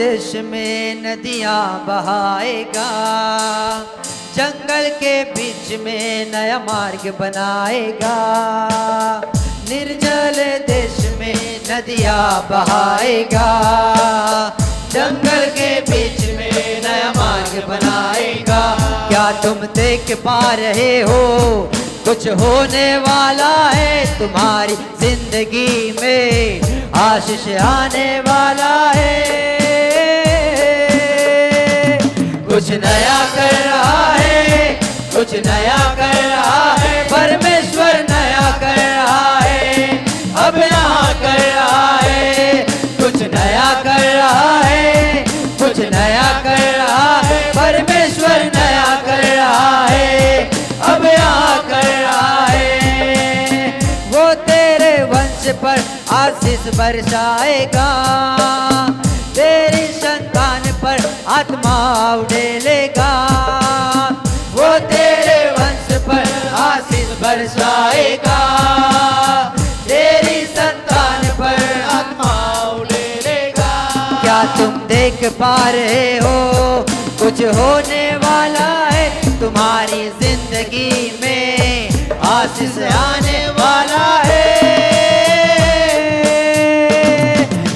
देश में नदियाँ बहाएगा, जंगल के बीच में नया मार्ग बनाएगा। निर्जल देश में नदियाँ बहाएगा, जंगल के बीच में नया मार्ग बनाएगा। क्या तुम देख पा रहे हो कुछ होने वाला है तुम्हारी जिंदगी में, आशीष आने वाला है। कुछ नया कर रहा है, कुछ नया कर रहा है, परमेश्वर नया कर रहा है, अब यहाँ कर रहा है। कुछ नया कर रहा है, कुछ नया कर रहा है, परमेश्वर नया कर रहा है, अब यहाँ कर रहा है। वो तेरे वंश पर आशीष बरसाएगा, तेरी संतान पर आत्मा उड़ेलेगा। वो तेरे वंश पर आशीष बरसाएगा, तेरी संतान पर आत्मा उड़ेलेगा। क्या तुम देख पा रहे हो कुछ होने वाला है तुम्हारी जिंदगी में, आशीष आने वाला है।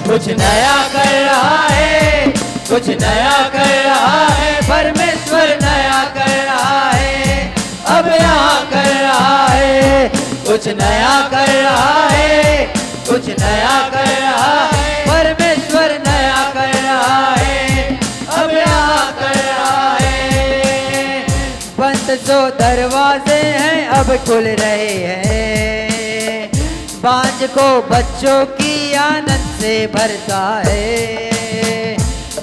कुछ नया कर रहा है, कुछ नया कर रहा है, परमेश्वर नया कर रहा है, अब यहाँ कर रहा है। कुछ नया कर रहा है, कुछ नया कर रहा है, परमेश्वर नया कर रहा है, अब यहाँ कर रहा है। बंद जो दरवाजे हैं अब खुल रहे हैं, बांझ को बच्चों की आनंद से भरता है।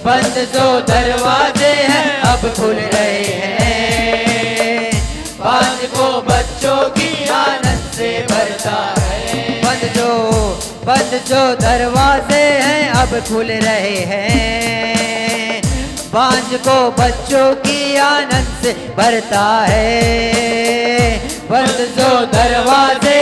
बंद जो दरवाजे हैं अब खुल रहे हैं, बांझ को बच्चों की आनंद से भरता है। बंद जो दरवाजे हैं अब खुल रहे हैं, बांझ को बच्चों की आनंद से भरता है। बंद जो दरवाजे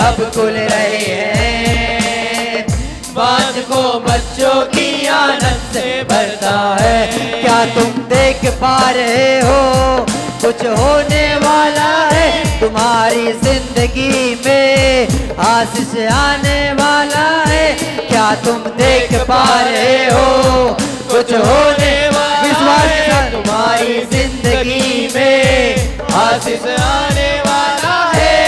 अब खुल रहे हैं, बांझ को बच्चों की आनंद से भरता है। क्या तुम देख पा रहे हो कुछ होने वाला है तुम्हारी जिंदगी में, आशीष आने वाला है। क्या तुम देख पा रहे हो कुछ होने वाला है तुम्हारी जिंदगी में, आशीष आने वाला है।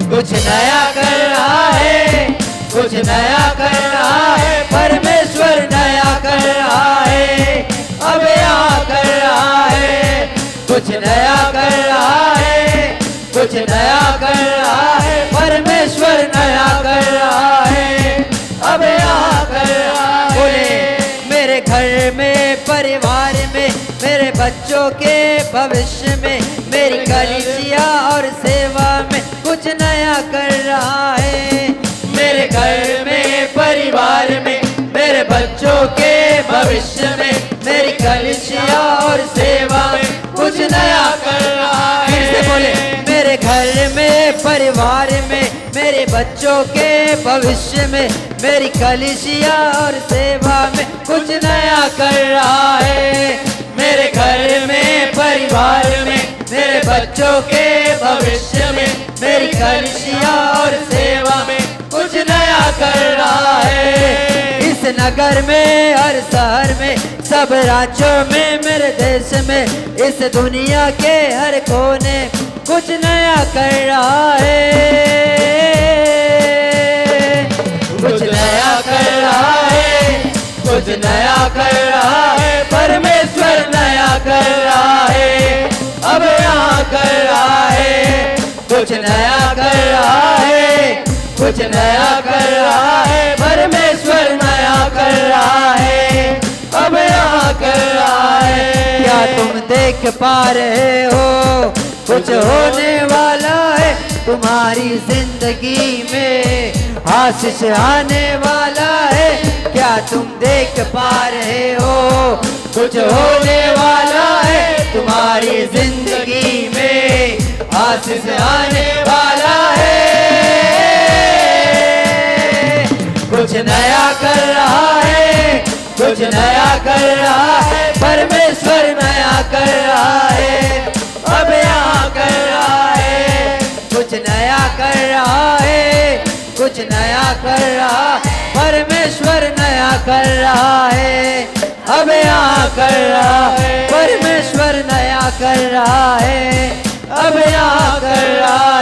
कुछ नया कर रहा है, कुछ नया कर रहा है, परमेश्वर नया कर रहा है, अब यहाँ कर रहा है। कुछ नया कर रहा है, कुछ नया कर रहा है, परमेश्वर नया कर रहा है, अब यहाँ कर रहा है। बोले मेरे घर में, परिवार में, मेरे बच्चों के भविष्य में, मेरी कलीसिया और सेवा में कुछ नया कर रहा है। मेरे घर में, परिवार में, मेरे बच्चों के भविष्य में, मेरी कलीसिया और सेवा में कुछ नया कर रहा है। फिर से बोले मेरे घर में, परिवार में, मेरे बच्चों के भविष्य में, मेरी कलीसिया और सेवा में कुछ नया कर रहा है। मेरे घर में, परिवार में, मेरे बच्चों के भविष्य में, मेरी कलीसिया और सेवा में कुछ नया कर रहा है। इस नगर में, हर शहर में, सब राज्यों में, मेरे देश में, इस दुनिया के हर कोने कुछ नया कर रहा है। कुछ नया कर रहा है, कुछ नया कर रहा है, परमेश्वर नया कर रहा है, अब यहाँ कर रहा है। कुछ नया कर रहा है, कुछ नया कर रहा है, परमेश्वर नया कर रहा है, अब यहाँ कर रहा है। क्या तुम देख पा रहे हो कुछ होने वाला है तुम्हारी जिंदगी में, आशीष आने वाला है। क्या तुम देख पा रहे हो कुछ होने वाला है तुम्हारी जिंदगी में, आशीष आने वाला है। कुछ नया कर रहा है, कुछ नया कर रहा है, परमेश्वर नया कर रहा है, अब यहाँ कर रहा है, कुछ नया कर रहा है, कुछ नया कर रहा है, परमेश्वर नया कर रहा है, अब यहाँ कर रहा है, परमेश्वर नया कर रहा है, अब यहाँ कर रहा